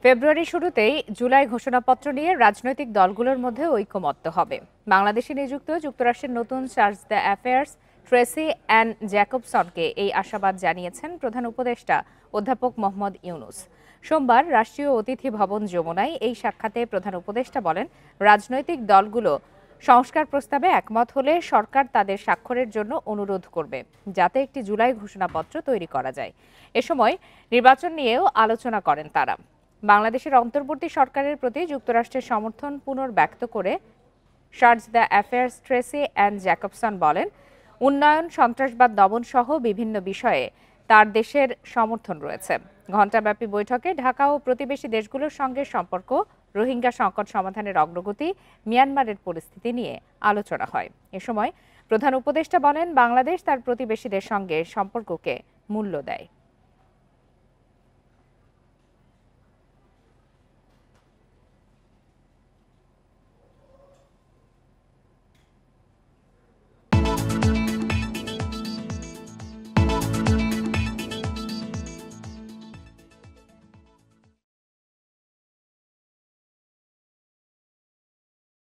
ফেব্রুয়ারি শুরুতেই জুলাই ঘোষণাপত্র নিয়ে রাজনৈতিক দলগুলোর মধ্যে ঐকমত্য হবে। বাংলাদেশে নিযুক্ত যুক্তরাষ্ট্রের নতুন charge the affairs Tracey Ann জ্যাকবসনকে এই আশাবাদ জানিয়েছেন প্রধান উপদেষ্টা অধ্যাপক মোহাম্মদ ইউনুস। সোমবার রাষ্ট্রীয় অতিথি ভবন যমুনায় এই সাক্ষাতে প্রধান উপদেষ্টা বলেন, রাজনৈতিক দলগুলো সংস্কার প্রস্তাবে একমত হলে সরকার তাদের স্বাক্ষরের জন্য অনুরোধ করবে, যাতে একটি জুলাই ঘোষণাপত্র তৈরি করা যায়। এ সময় নির্বাচন নিয়েও আলোচনা করেন তারা। বাংলাদেশের অন্তর্বর্তী সরকারের প্রতি যুক্তরাষ্ট্রের সমর্থন পুনর্ব্যক্ত করে charge the affairs Tracey Ann Jacobson বলেন, উন্নয়ন, সন্ত্রাসবাদ দমন সহ বিভিন্ন বিষয়ে তার দেশের সমর্থন রয়েছে। ঘণ্টাব্যাপী বৈঠকে ঢাকা ও প্রতিবেশী দেশগুলোর সঙ্গে সম্পর্ক, রোহিঙ্গা সংকট সমাধানের অগ্রগতি, মিয়ানমারের পরিস্থিতি নিয়ে আলোচনা হয়। এ সময় প্রধান উপদেষ্টা বলেন, বাংলাদেশ তার প্রতিবেশীদের সঙ্গে সম্পর্ককে মূল্য দেয়।